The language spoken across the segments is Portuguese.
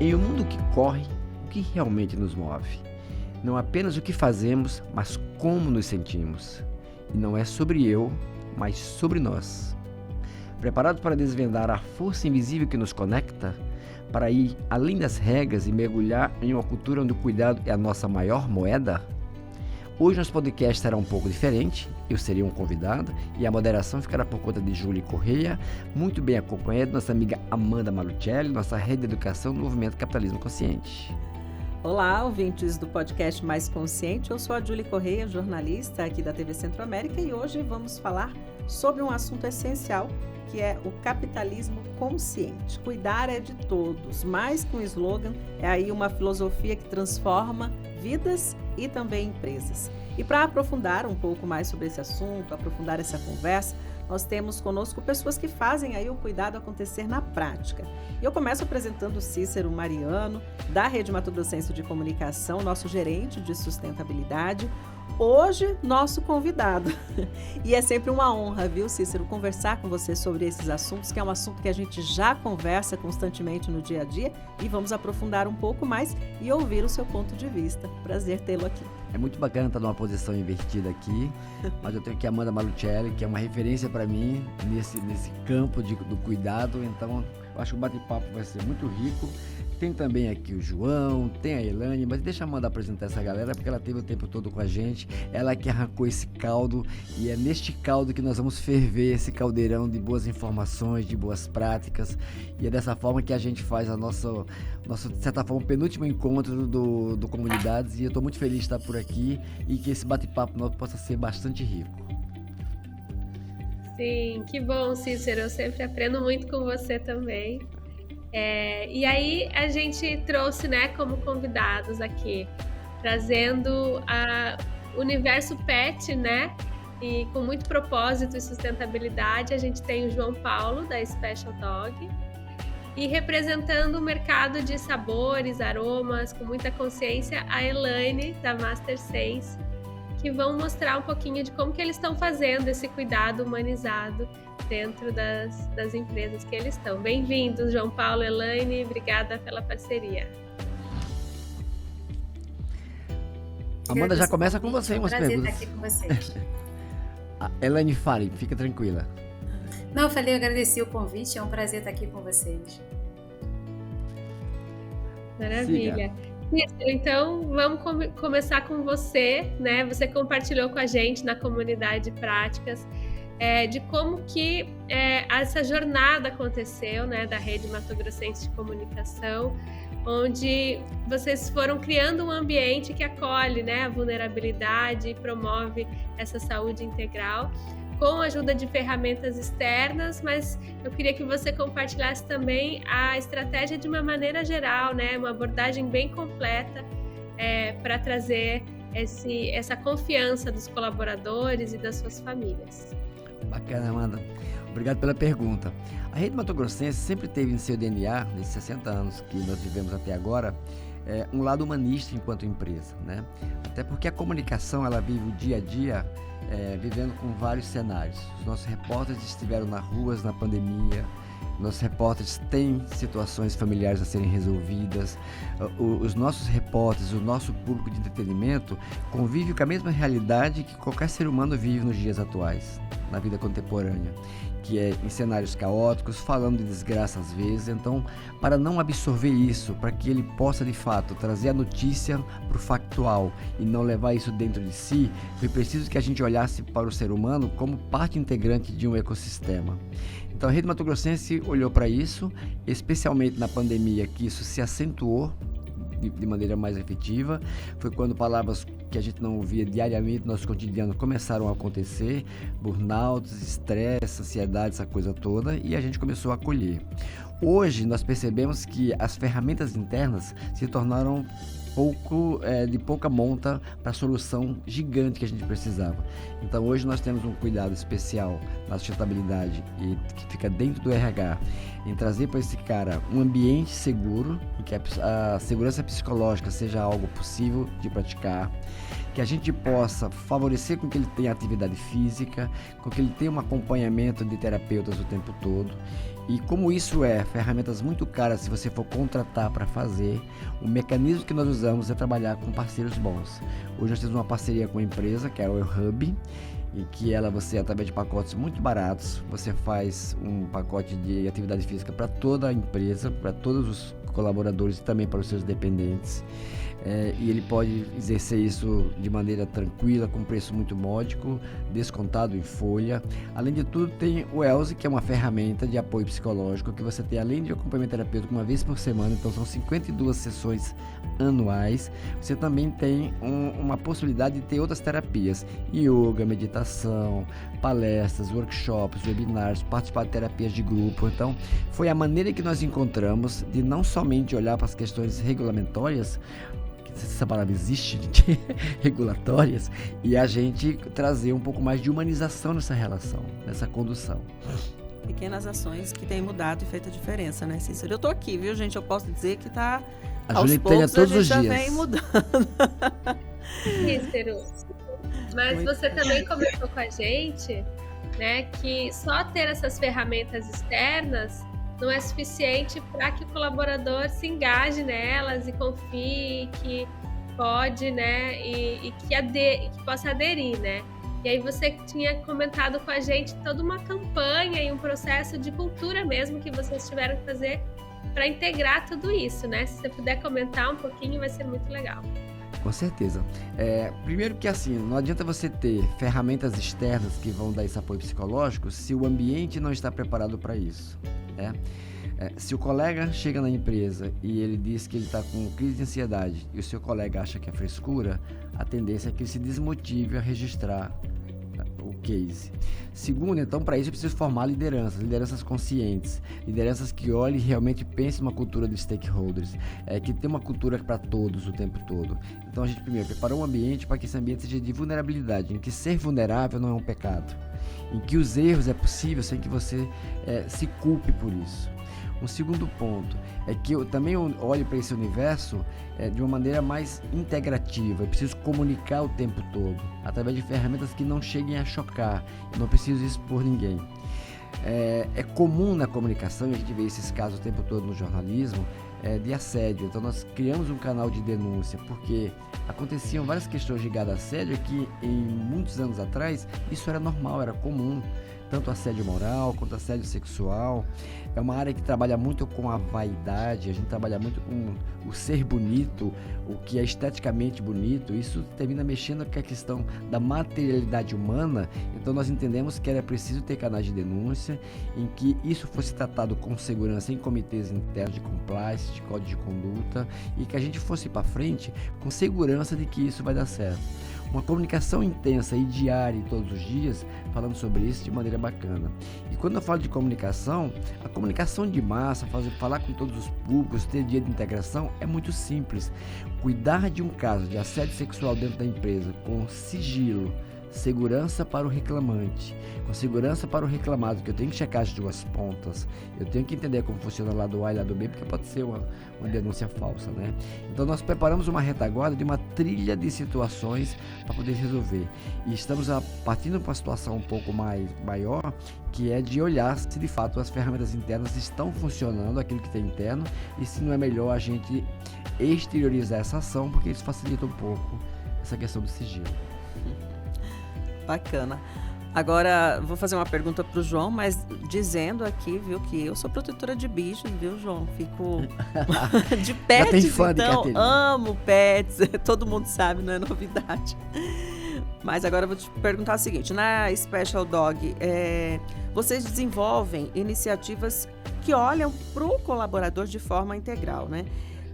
Em um mundo que corre, o que realmente nos move? Não apenas o que fazemos, mas como nos sentimos. E não é sobre eu, mas sobre nós. Preparados para desvendar a força invisível que nos conecta? Para ir além das regras e mergulhar em uma cultura onde o cuidado é a nossa maior moeda? Hoje nosso podcast será um pouco diferente, eu serei um convidado e a moderação ficará por conta de Júlia Correia, muito bem acompanhada de nossa amiga Amanda Malucelli, nossa rede de educação do Movimento Capitalismo Consciente. Olá, ouvintes do podcast Mais Consciente, eu sou a Júlia Correia, jornalista aqui da TV Centro-América e hoje vamos falar sobre um assunto essencial que é o capitalismo consciente. Cuidar é de todos, mais que um slogan, é aí uma filosofia que transforma vidas e também empresas. E para aprofundar um pouco mais sobre esse assunto, aprofundar essa conversa, nós temos conosco pessoas que fazem aí o cuidado acontecer na prática. E eu começo apresentando o Cícero Mariano, da Rede Mato Grossense de Comunicação, nosso gerente de sustentabilidade, hoje nosso convidado. E é sempre uma honra, viu, Cícero, conversar com você sobre esses assuntos, que é um assunto que a gente já conversa constantemente no dia a dia e vamos aprofundar um pouco mais e ouvir o seu ponto de vista. Prazer tê-lo aqui. É muito bacana estar numa posição invertida aqui, mas eu tenho aqui a Amanda Malucelli, que é uma referência para mim nesse campo do cuidado, então eu acho que o bate-papo vai ser muito rico. Tem também aqui o João, tem a Elaine, mas deixa a Amanda apresentar essa galera, porque ela teve o tempo todo com a gente, ela que arrancou esse caldo, e é neste caldo que nós vamos ferver esse caldeirão de boas informações, de boas práticas, e é dessa forma que a gente faz a nosso de certa forma, penúltimo encontro do Comunidades, e eu estou muito feliz de estar por aqui, e que esse bate-papo nosso possa ser bastante rico. Sim, que bom, Cícero, eu sempre aprendo muito com você também. E aí a gente trouxe, né, como convidados aqui, trazendo o universo pet, né, e com muito propósito e sustentabilidade, a gente tem o João Paulo, da Special Dog, e representando o mercado de sabores, aromas, com muita consciência, a Elaine, da Master Sense, que vão mostrar um pouquinho de como que eles estão fazendo esse cuidado humanizado dentro das empresas que eles estão. Bem-vindos, João Paulo, Elaine, obrigada pela parceria. Amanda, já começa com você umas perguntas. É um prazer estar aqui com vocês. Elaine, fale, fica tranquila. Não, eu falei, eu agradeci o convite, é um prazer estar aqui com vocês. Maravilha. Então, vamos começar com você, né? Você compartilhou com a gente na comunidade Práticas de como que essa jornada aconteceu, né, da Rede Mato Grossense de Comunicação, onde vocês foram criando um ambiente que acolhe, né, a vulnerabilidade e promove essa saúde integral, com a ajuda de ferramentas externas, mas eu queria que você compartilhasse também a estratégia de uma maneira geral, né, uma abordagem bem completa para trazer essa confiança dos colaboradores e das suas famílias. Bacana, Amanda. Obrigado pela pergunta. A Rede Mato Grossense sempre teve em seu DNA, nesses 60 anos que nós vivemos até agora, um lado humanista enquanto empresa, né? Até porque a comunicação, ela vive o dia a dia vivendo com vários cenários. Os nossos repórteres estiveram nas ruas na pandemia, nossos repórteres têm situações familiares a serem resolvidas, os nossos repórteres, o nosso público de entretenimento convive com a mesma realidade que qualquer ser humano vive nos dias atuais, na vida contemporânea, que é em cenários caóticos, falando de desgraça às vezes. Então, para não absorver isso, para que ele possa de fato trazer a notícia para o factual e não levar isso dentro de si, foi preciso que a gente olhasse para o ser humano como parte integrante de um ecossistema. Então a Rede Mato Grossense olhou para isso, especialmente na pandemia, que isso se acentuou de maneira mais efetiva. Foi quando palavras que a gente não ouvia diariamente no nosso cotidiano começaram a acontecer, burnouts, estresse, ansiedade, essa coisa toda, e a gente começou a acolher. Hoje nós percebemos que as ferramentas internas se tornaram de pouca monta para a solução gigante que a gente precisava. Então hoje nós temos um cuidado especial na sustentabilidade e que fica dentro do RH, em trazer para esse cara um ambiente seguro, em que a segurança psicológica seja algo possível de praticar, que que a gente possa favorecer com que ele tenha atividade física, com que ele tenha um acompanhamento de terapeutas o tempo todo. E como isso ferramentas muito caras se você for contratar para fazer, o mecanismo que nós usamos é trabalhar com parceiros bons. Hoje nós temos uma parceria com a empresa, que é a Hub, e que você, através de pacotes muito baratos, você faz um pacote de atividade física para toda a empresa, para todos os colaboradores e também para os seus dependentes. E ele pode exercer isso de maneira tranquila, com preço muito módico, descontado em folha. Além de tudo, tem o ELSE, que é uma ferramenta de apoio psicológico que você tem, além de acompanhamento terapêutico, uma vez por semana, então são 52 sessões anuais. Você também tem uma possibilidade de ter outras terapias, yoga, meditação, palestras, workshops, webinars, participar de terapias de grupo. Então, foi a maneira que nós encontramos de não somente olhar para as questões regulatórias, se essa palavra existe, regulatórias, e a gente trazer um pouco mais de humanização nessa relação, nessa condução. Pequenas ações que têm mudado e feito a diferença, né, Cícero? Eu tô aqui, viu, gente? Eu posso dizer que tá aos poucos todos a gente os já dias. vem mudando. Cícero, mas Muito você também comentou com a gente, né, que só ter essas ferramentas externas não é suficiente para que o colaborador se engaje nelas e confie que pode, né, e que possa aderir, né? E aí você tinha comentado com a gente toda uma campanha e um processo de cultura mesmo que vocês tiveram que fazer para integrar tudo isso, né? Se você puder comentar um pouquinho, vai ser muito legal. Com certeza. Primeiro que assim, não adianta você ter ferramentas externas que vão dar esse apoio psicológico se o ambiente não está preparado para isso, né? Se o colega chega na empresa e ele diz que ele está com crise de ansiedade e o seu colega acha que é frescura, a tendência é que ele se desmotive a registrar o case. Segundo, então, para isso eu preciso formar lideranças conscientes, lideranças que olhem e realmente pensem numa cultura de stakeholders, que tem uma cultura para todos o tempo todo. Então a gente primeiro preparou um ambiente para que esse ambiente seja de vulnerabilidade, em que ser vulnerável não é um pecado, em que os erros é possível sem que você se culpe por isso. Um segundo ponto é que eu também olho para esse universo de uma maneira mais integrativa. Eu preciso comunicar o tempo todo, através de ferramentas que não cheguem a chocar. Eu não preciso expor ninguém. É comum na comunicação, e a gente vê esses casos o tempo todo no jornalismo, de assédio. Então nós criamos um canal de denúncia, porque aconteciam várias questões ligadas a assédio que em muitos anos atrás isso era normal, era comum. Tanto assédio moral quanto assédio sexual. É uma área que trabalha muito com a vaidade, a gente trabalha muito com o ser bonito, o que é esteticamente bonito. Isso termina mexendo com a questão da materialidade humana. Então nós entendemos que era preciso ter canais de denúncia, em que isso fosse tratado com segurança em comitês internos de compliance, de código de conduta, e que a gente fosse para frente com segurança de que isso vai dar certo. Uma comunicação intensa e diária todos os dias, falando sobre isso de maneira bacana. E quando eu falo de comunicação, a comunicação de massa, falar com todos os públicos, ter dia de integração, é muito simples. Cuidar de um caso de assédio sexual dentro da empresa com sigilo, segurança para o reclamante, com segurança para o reclamado, que eu tenho que checar as duas pontas, eu tenho que entender como funciona lá do A e lá do B, porque pode ser uma denúncia falsa, né? Então nós preparamos uma retaguarda de uma trilha de situações para poder resolver, e estamos partindo para uma situação um pouco maior, que é de olhar se de fato as ferramentas internas estão funcionando, aquilo que tem interno, e se não é melhor a gente exteriorizar essa ação, porque isso facilita um pouco essa questão do sigilo. Bacana. Agora, vou fazer uma pergunta para o João, mas dizendo aqui, viu, que eu sou protetora de bichos, viu, João? Fico de pets, então, amo pets, todo mundo sabe, não é novidade. Mas agora eu vou te perguntar o seguinte, na Special Dog, vocês desenvolvem iniciativas que olham para o colaborador de forma integral, né?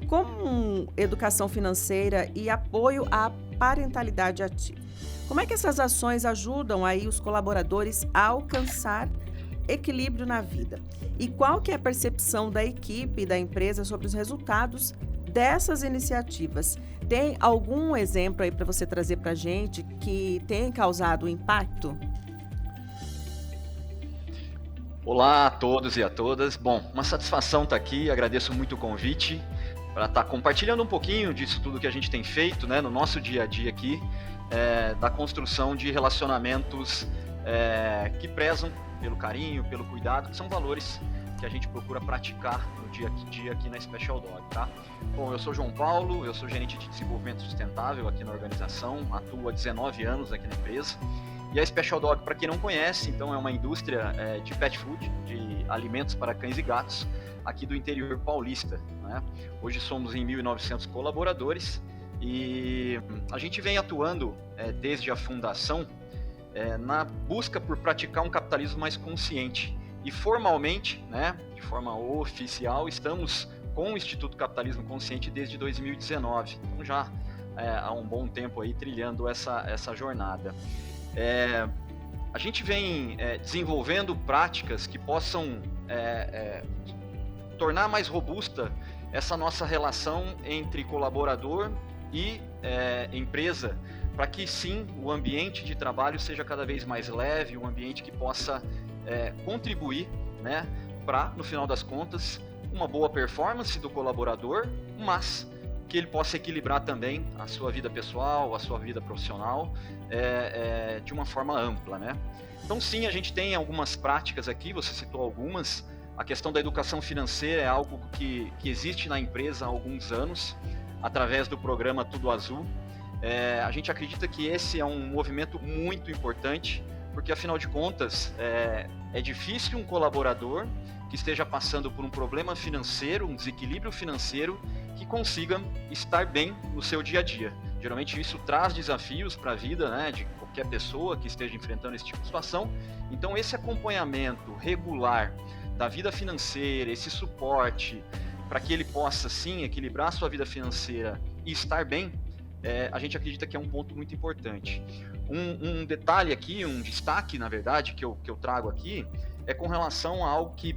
Como educação financeira e apoio à parentalidade ativa. Como é que essas ações ajudam aí os colaboradores a alcançar equilíbrio na vida? E qual que é a percepção da equipe e da empresa sobre os resultados dessas iniciativas? Tem algum exemplo aí para você trazer para a gente que tem causado impacto? Olá a todos e a todas. Bom, uma satisfação estar aqui, agradeço muito o convite para estar compartilhando um pouquinho disso tudo que a gente tem feito, né, no nosso dia a dia aqui da construção de relacionamentos que prezam pelo carinho, pelo cuidado, que são valores que a gente procura praticar no dia a dia aqui na Special Dog, tá? Bom, eu sou João Paulo, eu sou gerente de desenvolvimento sustentável aqui na organização, atuo há 19 anos aqui na empresa. E a Special Dog, para quem não conhece, então é uma indústria de pet food, de alimentos para cães e gatos, aqui do interior paulista, né? Hoje somos em 1.900 colaboradores e a gente vem atuando desde a fundação na busca por praticar um capitalismo mais consciente. E formalmente, né, de forma oficial, estamos com o Instituto Capitalismo Consciente desde 2019. Então já há um bom tempo aí trilhando essa jornada. A gente vem desenvolvendo práticas que possam tornar mais robusta essa nossa relação entre colaborador e empresa, para que sim, o ambiente de trabalho seja cada vez mais leve, um ambiente que possa contribuir, né, para, no final das contas, uma boa performance do colaborador, mas que ele possa equilibrar também a sua vida pessoal, a sua vida profissional, de uma forma ampla, né? Então sim, a gente tem algumas práticas aqui, você citou algumas. A questão da educação financeira é algo que existe na empresa há alguns anos, através do programa Tudo Azul. A gente acredita que esse é um movimento muito importante, porque afinal de contas é difícil um colaborador que esteja passando por um problema financeiro, um desequilíbrio financeiro, que consiga estar bem no seu dia a dia. Geralmente isso traz desafios para a vida, né, de qualquer pessoa que esteja enfrentando esse tipo de situação. Então esse acompanhamento regular da vida financeira, esse suporte para que ele possa sim equilibrar a sua vida financeira e estar bem, a gente acredita que é um ponto muito importante. Um detalhe aqui, um destaque, na verdade, que eu trago aqui, é com relação a algo que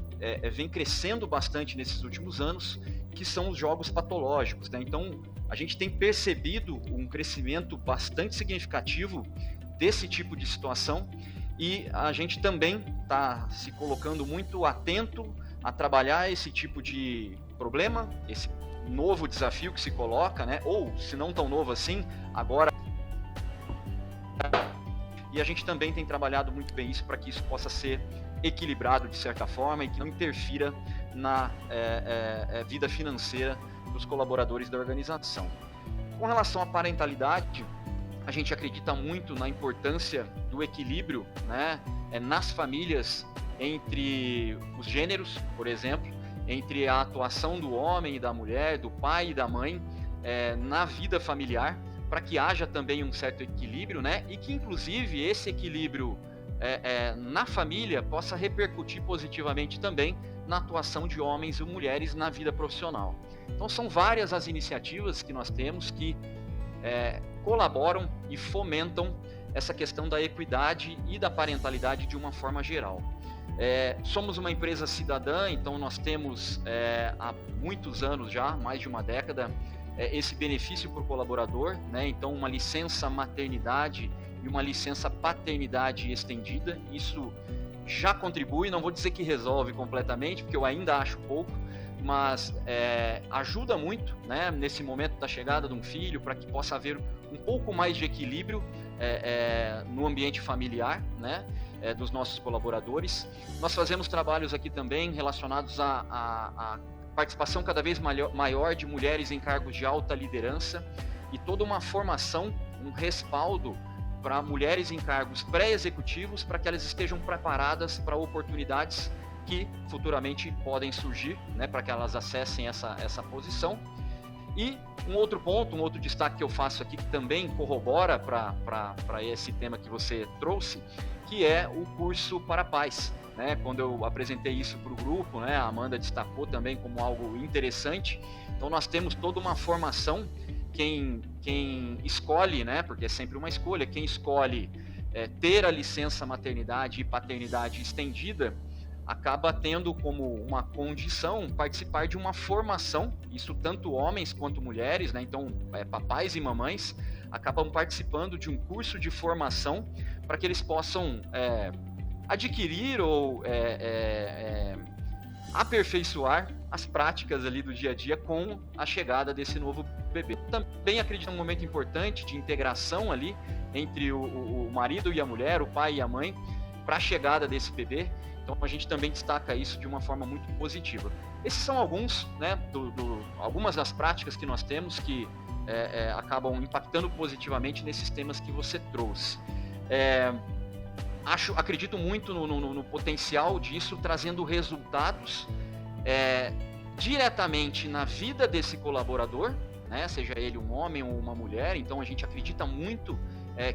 vem crescendo bastante nesses últimos anos, que são os jogos patológicos, né? Então, a gente tem percebido um crescimento bastante significativo desse tipo de situação e a gente também está se colocando muito atento a trabalhar esse tipo de problema, esse novo desafio que se coloca, né? Ou, se não tão novo assim, agora. E a gente também tem trabalhado muito bem isso para que isso possa ser equilibrado de certa forma e que não interfira na vida financeira dos colaboradores da organização. Com relação à parentalidade, a gente acredita muito na importância do equilíbrio, né, nas famílias entre os gêneros, por exemplo, entre a atuação do homem e da mulher, do pai e da mãe na vida familiar, para que haja também um certo equilíbrio, né? E que inclusive esse equilíbrio na família possa repercutir positivamente também na atuação de homens e mulheres na vida profissional. Então são várias as iniciativas que nós temos que colaboram e fomentam essa questão da equidade e da parentalidade de uma forma geral. Somos uma empresa cidadã, então nós temos há muitos anos já, mais de uma década, esse benefício para o colaborador, né? Então uma licença maternidade e uma licença paternidade estendida, isso já contribui, não vou dizer que resolve completamente, porque eu ainda acho pouco, mas ajuda muito, né, nesse momento da chegada de um filho, para que possa haver um pouco mais de equilíbrio no ambiente familiar, né, dos nossos colaboradores. Nós fazemos trabalhos aqui também relacionados à participação cada vez maior de mulheres em cargos de alta liderança e toda uma formação, um respaldo para mulheres em cargos pré-executivos, para que elas estejam preparadas para oportunidades que futuramente podem surgir, né, para que elas acessem essa posição. E um outro ponto, um outro destaque que eu faço aqui, que também corrobora para esse tema que você trouxe, que é o curso para pais. Né? Quando eu apresentei isso para o grupo, né, a Amanda destacou também como algo interessante. Então nós temos toda uma formação, quem escolhe, né, porque é sempre uma escolha, quem escolhe ter a licença maternidade e paternidade estendida, acaba tendo como uma condição participar de uma formação, isso tanto homens quanto mulheres, né? Então papais e mamães acabam participando de um curso de formação para que eles possam adquirir ou aperfeiçoar as práticas ali do dia a dia com a chegada desse novo bebê. Também acredito num momento importante de integração ali entre o marido e a mulher, o pai e a mãe, para a chegada desse bebê. Então a gente também destaca isso de uma forma muito positiva. Esses são alguns, né, algumas das práticas que nós temos que acabam impactando positivamente nesses temas que você trouxe. Acredito muito no potencial disso, trazendo resultados diretamente na vida desse colaborador, né, seja ele um homem ou uma mulher. Então a gente acredita muito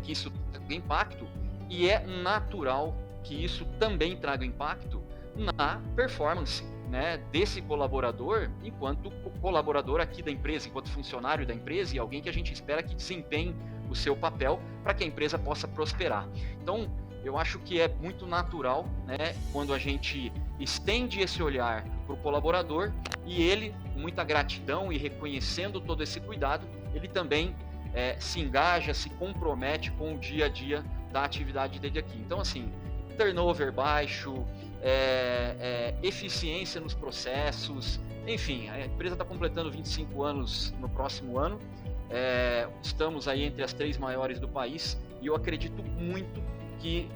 que isso tem impacto, e é natural que isso também traga impacto na performance, né, desse colaborador enquanto colaborador aqui da empresa, enquanto funcionário da empresa, e alguém que a gente espera que desempenhe o seu papel para que a empresa possa prosperar. Então, eu acho que é muito natural, né, quando a gente estende esse olhar para o colaborador, e ele, com muita gratidão e reconhecendo todo esse cuidado, ele também se engaja, se compromete com o dia a dia da atividade dele aqui. Então, assim, turnover baixo, eficiência nos processos, enfim, a empresa está completando 25 anos no próximo ano, estamos aí entre as 3 maiores do país, e eu acredito muito que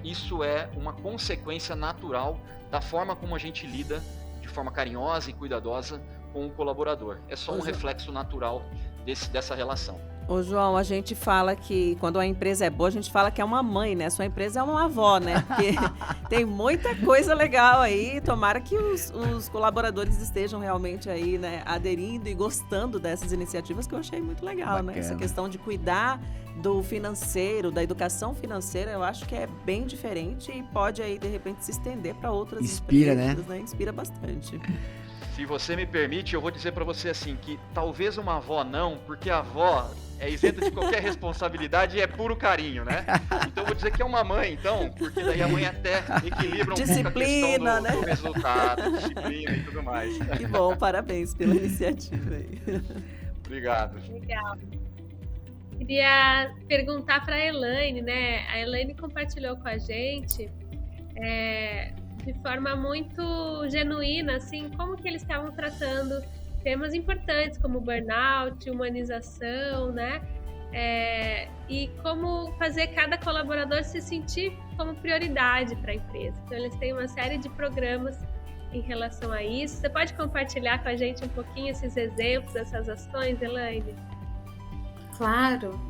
isso é uma consequência natural da forma como a gente lida de forma carinhosa e cuidadosa com o colaborador. É só um reflexo natural dessa relação. Ô, João, a gente fala que quando a empresa é boa, a gente fala que é uma mãe, né? Sua empresa é uma avó, né? Porque tem muita coisa legal aí. Tomara que os colaboradores estejam realmente aí, né, aderindo e gostando dessas iniciativas, que eu achei muito legal, Bacana. né? Essa questão de cuidar do financeiro, da educação financeira, eu acho que é bem diferente e pode aí, de repente, se estender para outras empresas, né? Inspira bastante. Se você me permite, eu vou dizer para você assim, que talvez uma avó não, porque a avó é isenta de qualquer responsabilidade e é puro carinho, né? Então eu vou dizer que é uma mãe, então, porque daí a mãe até equilibra um pouco a questão do resultado, disciplina e tudo mais. Que bom, parabéns pela iniciativa aí. Obrigado. Legal. Queria perguntar para a Elaine, né? A Elaine compartilhou com a gente de forma muito genuína, assim, como que eles estavam tratando temas importantes como burnout, humanização, né? E como fazer cada colaborador se sentir como prioridade para a empresa. Então, eles têm uma série de programas em relação a isso. Você pode compartilhar com a gente um pouquinho esses exemplos, essas ações, Elaine? Claro.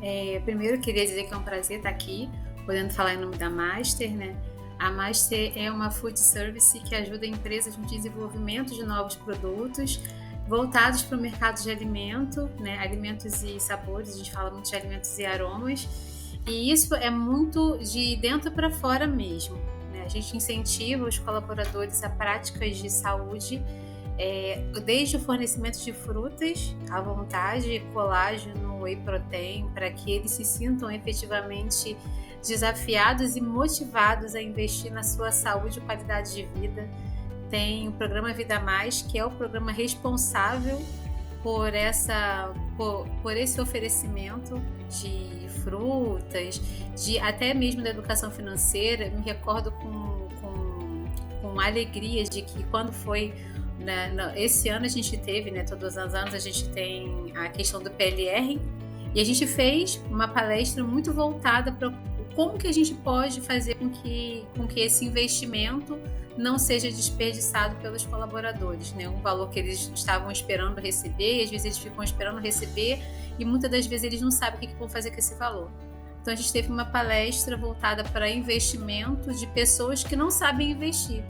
Primeiro, eu queria dizer que é um prazer estar aqui, podendo falar em nome da Master, né? A Master é uma food service que ajuda empresas no desenvolvimento de novos produtos voltados para o mercado de alimento, né? Alimentos e sabores, a gente fala muito de alimentos e aromas, e isso é muito de dentro para fora mesmo, né? A gente incentiva os colaboradores a práticas de saúde, desde o fornecimento de frutas à vontade, colágeno, whey protein, para que eles se sintam efetivamente desafiados e motivados a investir na sua saúde e qualidade de vida. Tem o programa Vida Mais, que é o programa responsável por esse oferecimento de frutas, até mesmo da educação financeira. Eu me recordo com alegria de que quando foi, né, esse ano a gente teve, né, todos os anos a gente tem a questão do PLR, e a gente fez uma palestra muito voltada para como que a gente pode fazer com que esse investimento não seja desperdiçado pelos colaboradores, né? Um valor que eles estavam esperando receber, e às vezes eles ficam esperando receber, e muitas das vezes eles não sabem o que vão fazer com esse valor. Então a gente teve uma palestra voltada para investimento de pessoas que não sabem investir.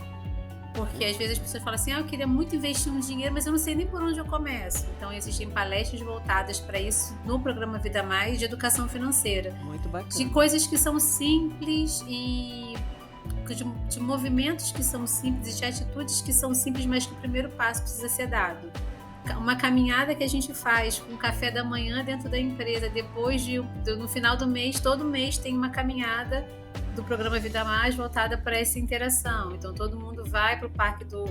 Porque às vezes as pessoas falam assim, eu queria muito investir um dinheiro, mas eu não sei nem por onde eu começo. Então existem palestras voltadas para isso no programa Vida Mais, de educação financeira. Muito bacana. De coisas que são simples e de movimentos que são simples e de atitudes que são simples, mas que o primeiro passo precisa ser dado. Uma caminhada que a gente faz com o café da manhã dentro da empresa, depois no final do mês, todo mês tem uma caminhada do programa Vida Mais voltada para essa interação. Então todo mundo vai para o parque do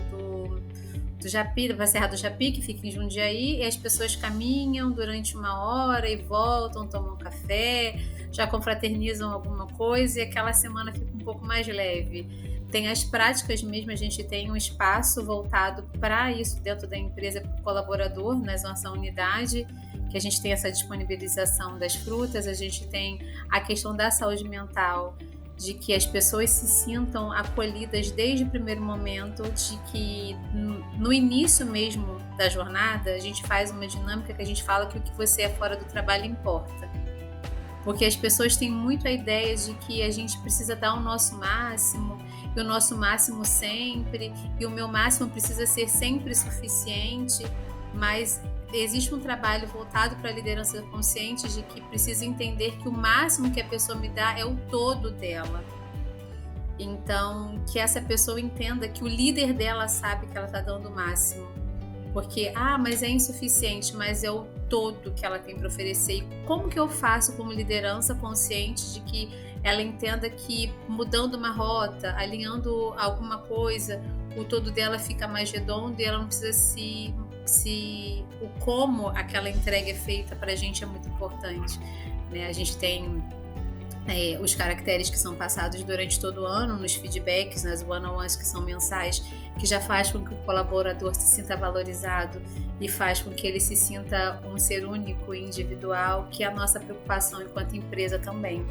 Japi, da Serra do Japi, que fica em Jundiaí, e as pessoas caminham durante 1 hora e voltam, tomam café, já confraternizam alguma coisa, e aquela semana fica um pouco mais leve. Tem as práticas mesmo, a gente tem um espaço voltado para isso dentro da empresa, para o colaborador, na nossa unidade, que a gente tem essa disponibilização das frutas, a gente tem a questão da saúde mental, de que as pessoas se sintam acolhidas desde o primeiro momento, de que no início mesmo da jornada a gente faz uma dinâmica que a gente fala que o que você é fora do trabalho importa. Porque as pessoas têm muito a ideia de que a gente precisa dar o nosso máximo, e o nosso máximo sempre, e o meu máximo precisa ser sempre suficiente, mas existe um trabalho voltado para a liderança consciente de que precisa entender que o máximo que a pessoa me dá é o todo dela. Então, que essa pessoa entenda que o líder dela sabe que ela está dando o máximo. Porque, mas é insuficiente, mas é o todo que ela tem para oferecer. E como que eu faço como liderança consciente de que ela entenda que mudando uma rota, alinhando alguma coisa, o todo dela fica mais redondo e ela não precisa o como aquela entrega é feita para a gente é muito importante, né? A gente tem os caracteres que são passados durante todo o ano nos feedbacks, nas one-on-ones que são mensais, que já faz com que o colaborador se sinta valorizado e faz com que ele se sinta um ser único e individual, que é a nossa preocupação enquanto empresa também.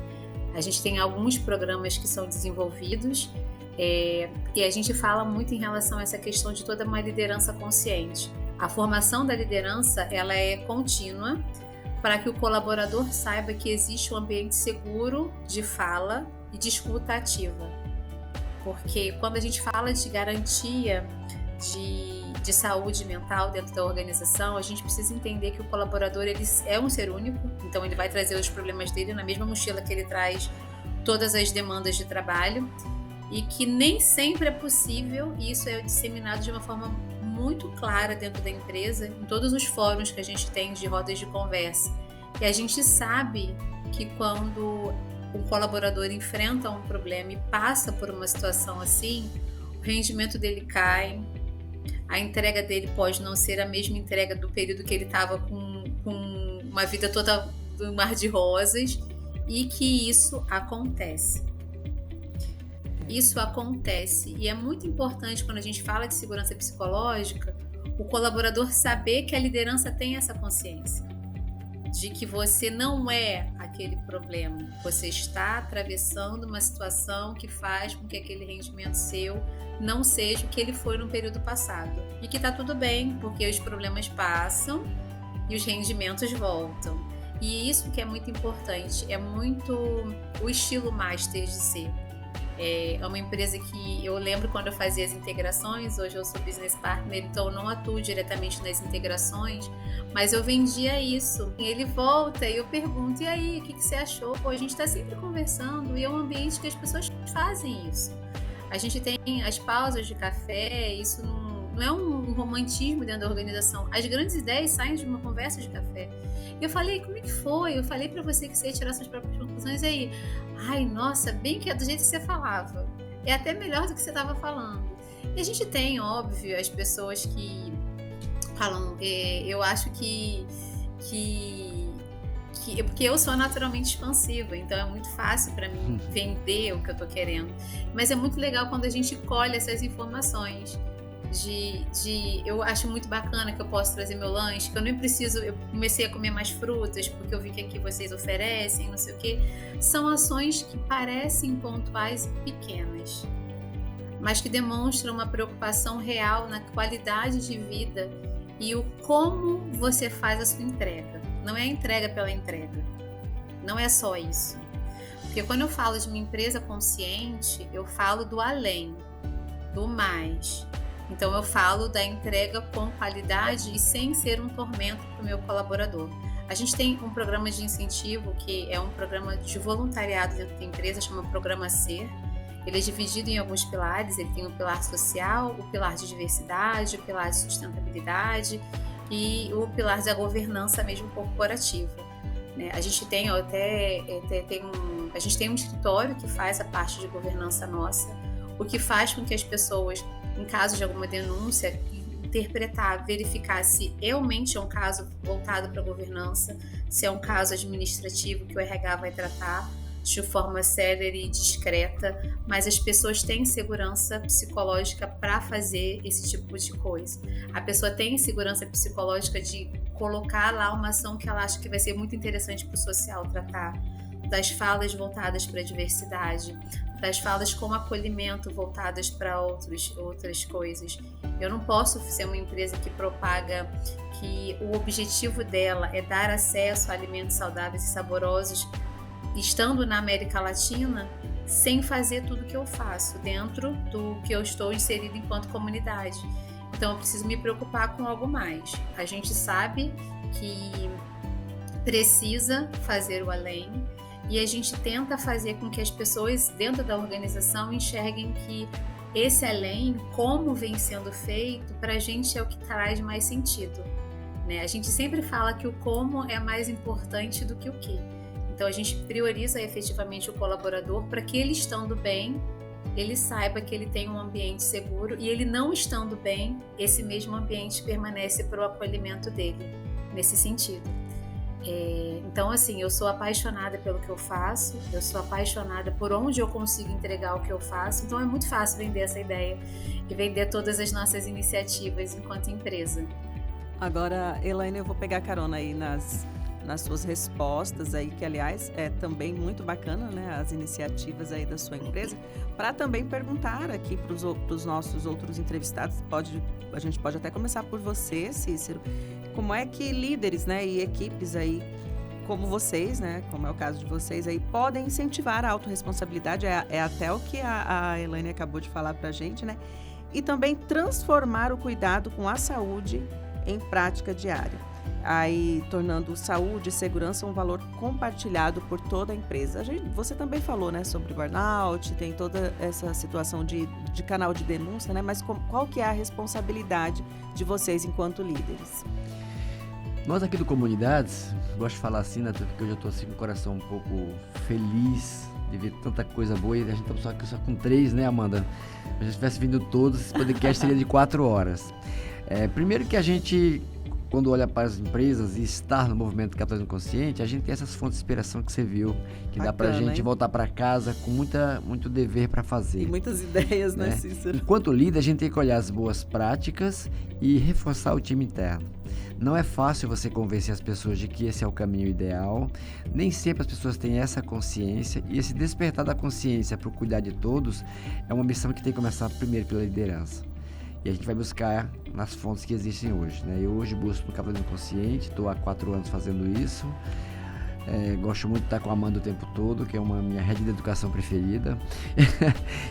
A gente tem alguns programas que são desenvolvidos e a gente fala muito em relação a essa questão de toda uma liderança consciente. A formação da liderança, ela é contínua para que o colaborador saiba que existe um ambiente seguro de fala e de escuta ativa. Porque quando a gente fala de garantia de saúde mental dentro da organização, a gente precisa entender que o colaborador ele é um ser único, então ele vai trazer os problemas dele na mesma mochila que ele traz todas as demandas de trabalho, e que nem sempre é possível, e isso é disseminado de uma forma muito clara dentro da empresa, em todos os fóruns que a gente tem de rodas de conversa. E a gente sabe que quando o colaborador enfrenta um problema e passa por uma situação assim, o rendimento dele cai, a entrega dele pode não ser a mesma entrega do período que ele estava com uma vida toda do mar de rosas, e que isso acontece. Isso acontece e é muito importante quando a gente fala de segurança psicológica, o colaborador saber que a liderança tem essa consciência de que você não é aquele problema, você está atravessando uma situação que faz com que aquele rendimento seu não seja o que ele foi no período passado e que está tudo bem, porque os problemas passam e os rendimentos voltam. E isso que é muito importante, é muito o estilo master de ser. É uma empresa que eu lembro quando eu fazia as integrações, hoje eu sou business partner, então eu não atuo diretamente nas integrações, mas eu vendia isso. Ele volta e eu pergunto, e aí, o que você achou? Pô, a gente está sempre conversando e é um ambiente que as pessoas fazem isso. A gente tem as pausas de café, isso não é um romantismo dentro da organização. As grandes ideias saem de uma conversa de café. Eu falei, como é que foi? Eu falei pra você que você ia tirar suas próprias conclusões, e aí? Ai, nossa, bem que é do jeito que você falava. É até melhor do que você estava falando. E a gente tem, óbvio, as pessoas que falam, eu acho que porque eu sou naturalmente expansiva, então é muito fácil para mim vender o que eu tô querendo. Mas é muito legal quando a gente colhe essas informações. Eu acho muito bacana que eu posso trazer meu lanche, que eu nem preciso, eu comecei a comer mais frutas porque eu vi que aqui vocês oferecem, não sei o que. São ações que parecem pontuais e pequenas, mas que demonstram uma preocupação real na qualidade de vida e o como você faz a sua entrega. Não é a entrega pela entrega, não é só isso. Porque quando eu falo de uma empresa consciente, eu falo do além, do mais. Então eu falo da entrega com qualidade e sem ser um tormento para o meu colaborador. A gente tem um programa de incentivo que é um programa de voluntariado dentro da empresa, chama Programa Ser. Ele é dividido em alguns pilares, ele tem o pilar social, o pilar de diversidade, o pilar de sustentabilidade e o pilar da governança mesmo corporativa. A gente tem a gente tem um escritório que faz a parte de governança nossa, o que faz com que as pessoas, em caso de alguma denúncia, interpretar, verificar se realmente é um caso voltado para a governança, se é um caso administrativo que o RH vai tratar de forma célere e discreta, mas as pessoas têm segurança psicológica para fazer esse tipo de coisa. A pessoa tem segurança psicológica de colocar lá uma ação que ela acha que vai ser muito interessante para o social tratar, das falas voltadas para a diversidade, das falas com acolhimento voltadas para outras coisas. Eu não posso ser uma empresa que propaga que o objetivo dela é dar acesso a alimentos saudáveis e saborosos, estando na América Latina, sem fazer tudo que eu faço dentro do que eu estou inserido enquanto comunidade. Então eu preciso me preocupar com algo mais. A gente sabe que precisa fazer o além, e a gente tenta fazer com que as pessoas dentro da organização enxerguem que esse além, como vem sendo feito, para a gente é o que traz mais sentido, né? A gente sempre fala que o como é mais importante do que o que. Então a gente prioriza efetivamente o colaborador para que ele estando bem, ele saiba que ele tem um ambiente seguro, e ele não estando bem, esse mesmo ambiente permanece para o acolhimento dele, nesse sentido. Então, assim, eu sou apaixonada pelo que eu faço, eu sou apaixonada por onde eu consigo entregar o que eu faço, então é muito fácil vender essa ideia e vender todas as nossas iniciativas enquanto empresa. Agora, Elaine, eu vou pegar carona aí nas suas respostas aí, que aliás é também muito bacana, né, as iniciativas aí da sua empresa, para também perguntar aqui para os nossos outros entrevistados, a gente pode até começar por você, Cícero, como é que líderes, né, e equipes aí, como vocês, né, como é o caso de vocês aí, podem incentivar a autorresponsabilidade, é até o que a Elaine acabou de falar para a gente, né, e também transformar o cuidado com a saúde em prática diária, aí tornando saúde e segurança um valor compartilhado por toda a empresa. Você também falou, né, sobre burnout, tem toda essa situação de canal de denúncia, né, mas qual que é a responsabilidade de vocês enquanto líderes? Nós aqui do Comunidades, gosto de falar assim, né, porque hoje eu estou assim com o coração um pouco feliz de ver tanta coisa boa, e a gente está só com 3, né, Amanda? Se a gente tivesse vindo todos, esse podcast seria de 4 horas. Primeiro que a gente, quando olha para as empresas e estar no movimento Capitalismo Consciente, a gente tem essas fontes de inspiração que você viu, que dá pra gente voltar para casa com muito dever para fazer. E muitas ideias, né, Cícero? Enquanto líder, a gente tem que olhar as boas práticas e reforçar o time interno. Não é fácil você convencer as pessoas de que esse é o caminho ideal, nem sempre as pessoas têm essa consciência, e esse despertar da consciência para o cuidar de todos é uma missão que tem que começar primeiro pela liderança. E a gente vai buscar nas fontes que existem hoje, né? Eu hoje busco no Capitalismo Consciente, estou há 4 anos fazendo isso. Gosto muito de estar com a Amanda o tempo todo, que é uma minha rede de educação preferida.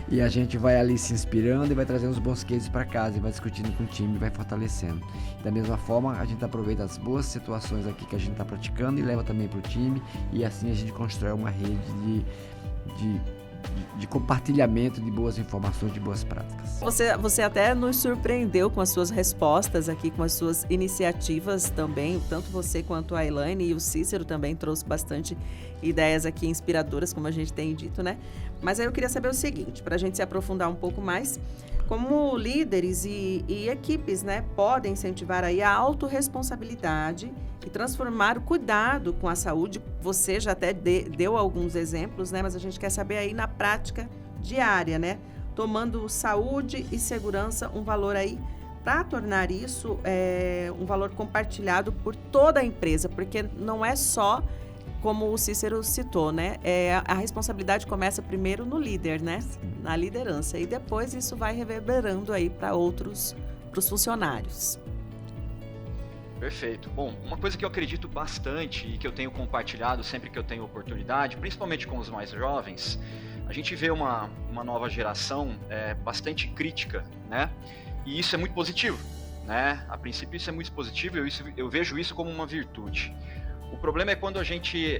E a gente vai ali se inspirando e vai trazendo os bons cases para casa, e vai discutindo com o time e vai fortalecendo. Da mesma forma, a gente aproveita as boas situações aqui que a gente está praticando e leva também para o time, e assim a gente constrói uma rede de compartilhamento de boas informações, de boas práticas. Você até nos surpreendeu com as suas respostas aqui, com as suas iniciativas também, tanto você quanto a Elaine, e o Cícero também trouxe bastante ideias aqui inspiradoras, como a gente tem dito, né? Mas aí eu queria saber o seguinte, para a gente se aprofundar um pouco mais, como líderes e equipes, né, podem incentivar aí a autorresponsabilidade e transformar o cuidado com a saúde. Você já até deu alguns exemplos, né, mas a gente quer saber aí na prática diária, né, tomando saúde e segurança um valor aí, para tornar isso um valor compartilhado por toda a empresa, porque não é só, como o Cícero citou, né? A responsabilidade começa primeiro no líder, né? Na liderança, e depois isso vai reverberando aí para os funcionários. Perfeito. Bom, uma coisa que eu acredito bastante e que eu tenho compartilhado sempre que eu tenho oportunidade, principalmente com os mais jovens, a gente vê uma nova geração bastante crítica, né? E isso é muito positivo, né? A princípio isso é muito positivo, eu vejo isso como uma virtude. O problema é quando a gente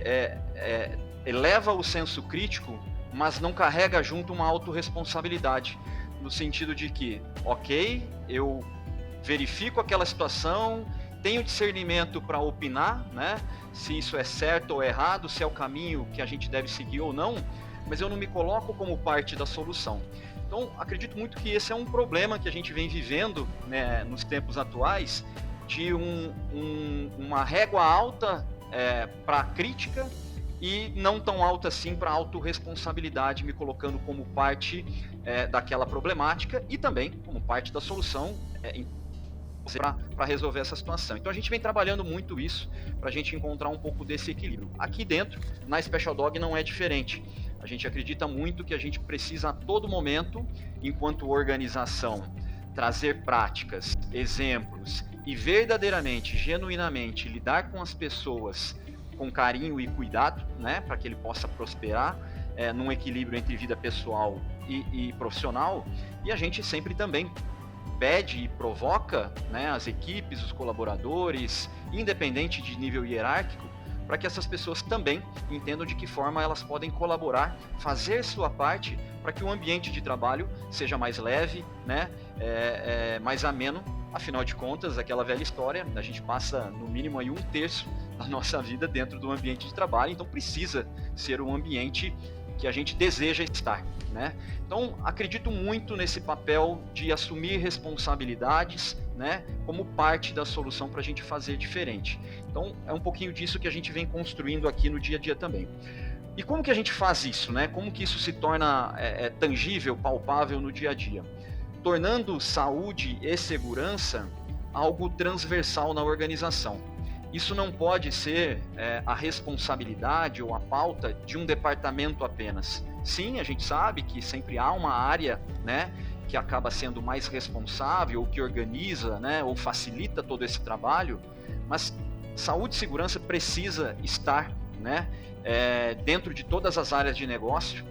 eleva o senso crítico, mas não carrega junto uma autorresponsabilidade, no sentido de que, ok, eu verifico aquela situação, tenho discernimento para opinar, né, se isso é certo ou errado, se é o caminho que a gente deve seguir ou não, mas eu não me coloco como parte da solução. Então, acredito muito que esse é um problema que a gente vem vivendo, né, nos tempos atuais, de uma régua alta para crítica e não tão alta assim para autorresponsabilidade, me colocando como parte daquela problemática e também como parte da solução, para resolver essa situação. Então a gente vem trabalhando muito isso para a gente encontrar um pouco desse equilíbrio. Aqui dentro, na Special Dog, não é diferente. A gente acredita muito que a gente precisa a todo momento, enquanto organização, trazer práticas, exemplos e verdadeiramente, genuinamente lidar com as pessoas com carinho e cuidado, né, para que ele possa prosperar num equilíbrio entre vida pessoal e profissional. E a gente sempre também pede e provoca, né, as equipes, os colaboradores, independente de nível hierárquico, para que essas pessoas também entendam de que forma elas podem colaborar, fazer sua parte para que o ambiente de trabalho seja mais leve, né, mais ameno. Afinal de contas, aquela velha história, a gente passa no mínimo aí 1/3 da nossa vida dentro do ambiente de trabalho, então precisa ser um ambiente que a gente deseja estar, né? Então, acredito muito nesse papel de assumir responsabilidades, né, como parte da solução para a gente fazer diferente. Então, é um pouquinho disso que a gente vem construindo aqui no dia a dia também. E como que a gente faz isso, né? Como que isso se torna tangível, palpável no dia a dia? Tornando saúde e segurança algo transversal na organização. Isso não pode ser a responsabilidade ou a pauta de um departamento apenas. Sim, a gente sabe que sempre há uma área, né, que acaba sendo mais responsável, ou que organiza, né, ou facilita todo esse trabalho, mas saúde e segurança precisa estar, né, dentro de todas as áreas de negócio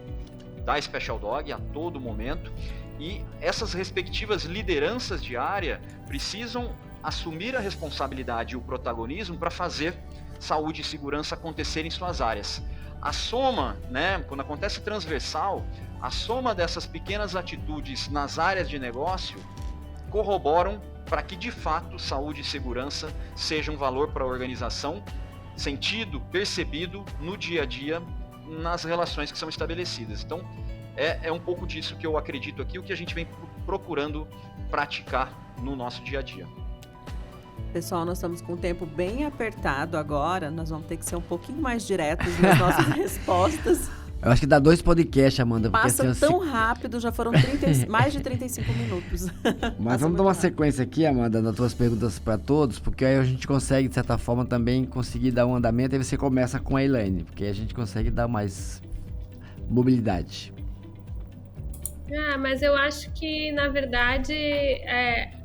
da Special Dog a todo momento, e essas respectivas lideranças de área precisam assumir a responsabilidade e o protagonismo para fazer saúde e segurança acontecer em suas áreas. A soma, né, quando acontece transversal, a soma dessas pequenas atitudes nas áreas de negócio corroboram para que, de fato, saúde e segurança seja um valor para a organização, sentido, percebido no dia a dia, nas relações que são estabelecidas. Então, é um pouco disso que eu acredito aqui, o que a gente vem procurando praticar no nosso dia a dia. Pessoal, nós estamos com o tempo bem apertado agora, nós vamos ter que ser um pouquinho mais diretos nas nossas respostas. Eu acho que dá 2 podcasts, Amanda. Porque Passa assim, tão rápido, já foram mais de 35 minutos. Mas vamos dar uma sequência aqui, Amanda, das tuas perguntas para todos, porque aí a gente consegue, de certa forma, também conseguir dar um andamento, e você começa com a Elaine, porque aí a gente consegue dar mais mobilidade. Mas eu acho que, na verdade,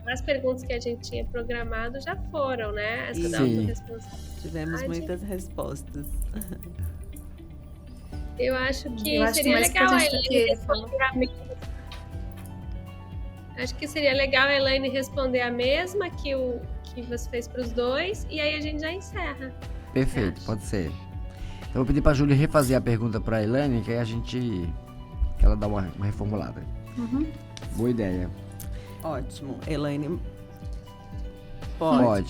as perguntas que a gente tinha programado já foram, né? Essa da autorresponsabilidade. Tivemos muitas respostas. Eu acho que seria legal a Elaine responder a mesma. Acho que seria legal a Elaine responder a mesma que você fez para os dois, e aí a gente já encerra. Perfeito, pode ser. Então eu vou pedir para a Júlia refazer a pergunta para a Elaine, que aí ela dá uma reformulada. Uhum. Boa ideia. Ótimo. Elaine, pode.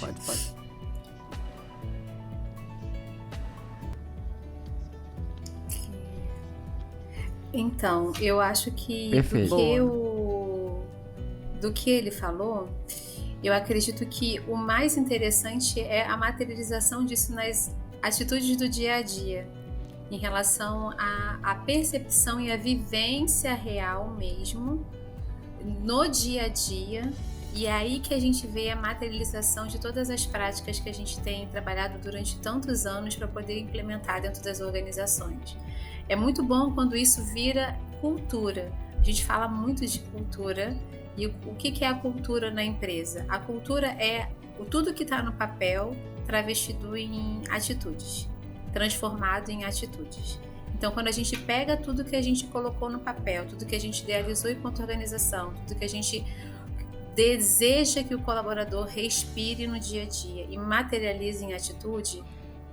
Então, eu acho que do que ele falou, eu acredito que o mais interessante é a materialização disso nas atitudes do dia a dia, em relação à percepção e à vivência real mesmo, no dia a dia, e é aí que a gente vê a materialização de todas as práticas que a gente tem trabalhado durante tantos anos para poder implementar dentro das organizações. É muito bom quando isso vira cultura. A gente fala muito de cultura, e o que é a cultura na empresa? A cultura é tudo que está no papel travestido em atitudes, transformado em atitudes. Então, quando a gente pega tudo que a gente colocou no papel, tudo que a gente idealizou enquanto organização, tudo que a gente deseja que o colaborador respire no dia a dia e materialize em atitude,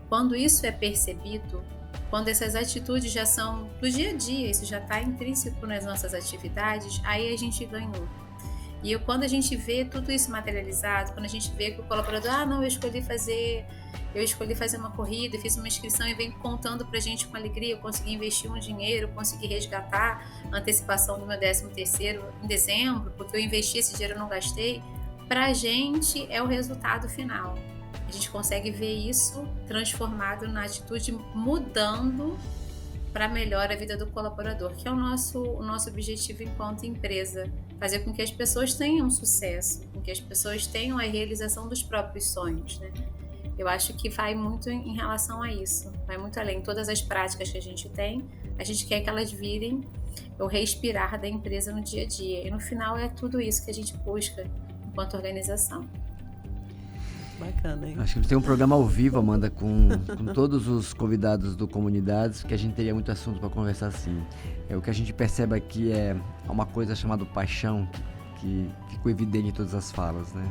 quando isso é percebido, quando essas atitudes já são do dia a dia, isso já está intrínseco nas nossas atividades, aí a gente ganhou. E quando a gente vê tudo isso materializado, quando a gente vê que o colaborador, eu escolhi fazer uma corrida, fiz uma inscrição e vem contando pra gente com alegria, eu consegui investir um dinheiro, eu consegui resgatar a antecipação do meu 13º em dezembro, porque eu investi esse dinheiro e não gastei, pra gente é o resultado final. A gente consegue ver isso transformado na atitude, mudando para melhorar a vida do colaborador, que é o nosso objetivo enquanto empresa, fazer com que as pessoas tenham sucesso, com que as pessoas tenham a realização dos próprios sonhos, né? Eu acho que vai muito em relação a isso, vai muito além. Todas as práticas que a gente tem, a gente quer que elas virem o respirar da empresa no dia a dia. E no final é tudo isso que a gente busca enquanto organização. Bacana, hein? Acho que a gente tem um programa ao vivo, Amanda, com todos os convidados do Comunidades, que a gente teria muito assunto para conversar assim. O que a gente percebe aqui é uma coisa chamada paixão, que ficou evidente em todas as falas, né?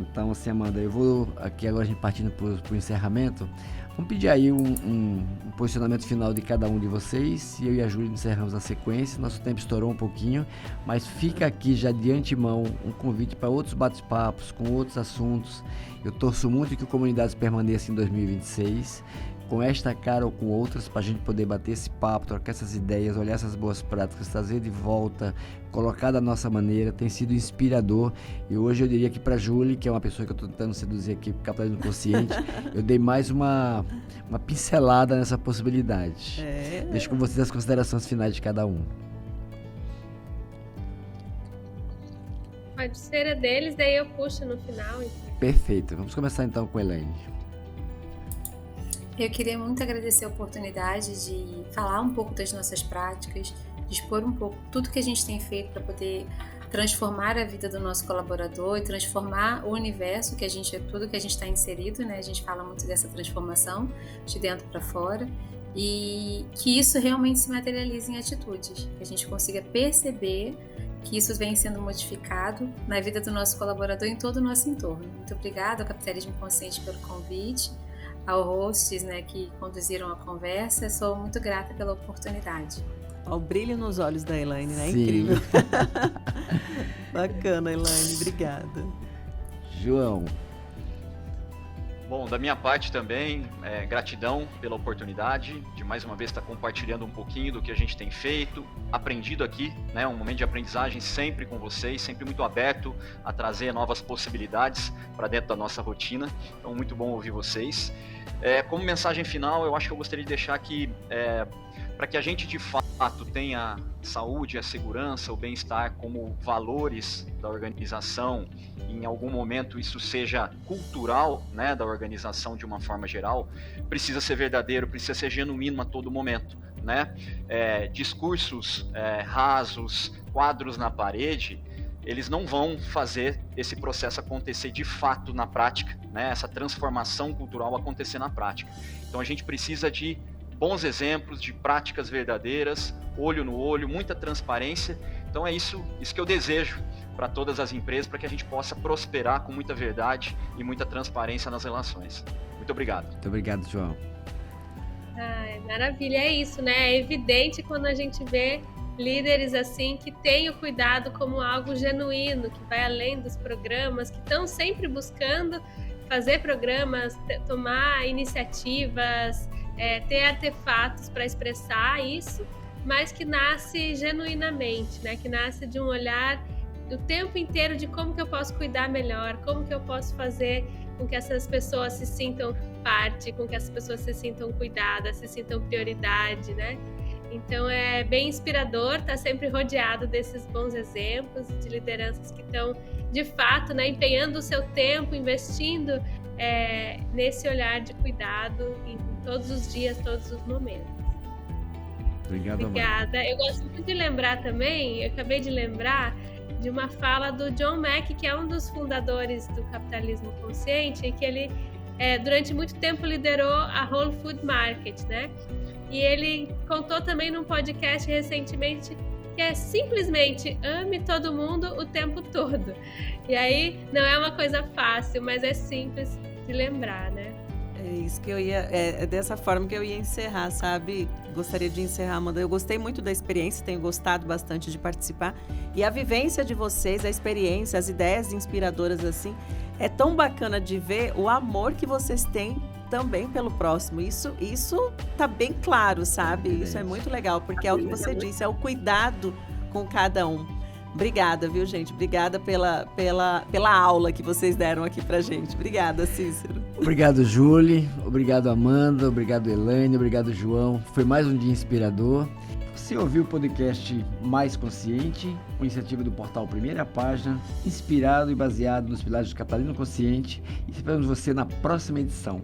Então, assim, Amanda, eu vou aqui agora a gente partindo para o encerramento. Vamos pedir aí um posicionamento final de cada um de vocês. E eu e a Júlia encerramos na sequência. Nosso tempo estourou um pouquinho, mas fica aqui já de antemão um convite para outros bate-papos com outros assuntos. Eu torço muito que o Comunidades permaneça em 2026, com esta cara ou com outras, para a gente poder bater esse papo, trocar essas ideias, olhar essas boas práticas, trazer de volta, colocar da nossa maneira. Tem sido inspirador. E hoje eu diria que para a Júlia, que é uma pessoa que eu estou tentando seduzir aqui para o capitalismo consciente, eu dei mais uma pincelada nessa possibilidade. Deixo com vocês as considerações finais de cada um. Pode ser a deles, daí eu puxo no final. Então. Perfeito. Vamos começar então com a Elaine. Eu queria muito agradecer a oportunidade de falar um pouco das nossas práticas, de expor um pouco tudo que a gente tem feito para poder transformar a vida do nosso colaborador e transformar o universo, tudo que a gente está inserido, né? A gente fala muito dessa transformação de dentro para fora e que isso realmente se materialize em atitudes, que a gente consiga perceber que isso vem sendo modificado na vida do nosso colaborador em todo o nosso entorno. Muito obrigada ao Capitalismo Consciente pelo convite, ao hosts, né, que conduziram a conversa. Sou muito grata pela oportunidade. Olha o brilho nos olhos da Elaine, né? Sim. Incrível. Bacana, Elaine. Obrigada. João. Bom, da minha parte também, gratidão pela oportunidade de mais uma vez estar compartilhando um pouquinho do que a gente tem feito, aprendido aqui, né? Um momento de aprendizagem sempre com vocês, sempre muito aberto a trazer novas possibilidades para dentro da nossa rotina. Então, muito bom ouvir vocês. Como mensagem final, eu acho que eu gostaria de deixar aqui, para que a gente de fato tenha saúde, a segurança, o bem-estar como valores da organização, em algum momento isso seja cultural, né, da organização de uma forma geral, precisa ser verdadeiro, precisa ser genuíno a todo momento, né? Discursos rasos, quadros na parede, eles não vão fazer esse processo acontecer de fato na prática, né? Essa transformação cultural acontecer na prática. Então a gente precisa de bons exemplos, de práticas verdadeiras, olho no olho, muita transparência. Então é isso que eu desejo para todas as empresas, para que a gente possa prosperar com muita verdade e muita transparência nas relações. Muito obrigado. Muito obrigado, João. Maravilha, é isso, né? É evidente quando a gente vê líderes assim que têm o cuidado como algo genuíno, que vai além dos programas, que estão sempre buscando fazer programas, tomar iniciativas, ter artefatos para expressar isso, mas que nasce genuinamente, né? Que nasce de um olhar o tempo inteiro de como que eu posso cuidar melhor, como que eu posso fazer com que essas pessoas se sintam parte, com que essas pessoas se sintam cuidadas, se sintam prioridade, né? Então é bem inspirador estar sempre rodeado desses bons exemplos de lideranças que estão, de fato, né, empenhando o seu tempo, investindo nesse olhar de cuidado em todos os dias, todos os momentos. Obrigada. Eu gosto muito de lembrar também, eu acabei de lembrar de uma fala do John Mack, que é um dos fundadores do Capitalismo Consciente, e que ele durante muito tempo liderou a Whole Food Market, né? E ele contou também num podcast recentemente que é simplesmente ame todo mundo o tempo todo. E aí não é uma coisa fácil, mas é simples de lembrar, né? É isso que eu ia, é dessa forma que eu ia encerrar, sabe? Gostaria de encerrar, Amanda. Eu gostei muito da experiência, tenho gostado bastante de participar. E a vivência de vocês, a experiência, as ideias inspiradoras assim, é tão bacana de ver o amor que vocês têm também pelo próximo. Isso tá bem claro, sabe? Isso é muito legal, porque é o que você disse, é o cuidado com cada um. Obrigada, viu, gente? Obrigada pela aula que vocês deram aqui pra gente. Obrigada, Cícero. Obrigado, Julie. Obrigado, Amanda. Obrigado, Elaine. Obrigado, João. Foi mais um dia inspirador. Você ouviu o podcast Mais Consciente, uma iniciativa do portal Primeira Página, inspirado e baseado nos pilares do capitalismo consciente. E esperamos você na próxima edição.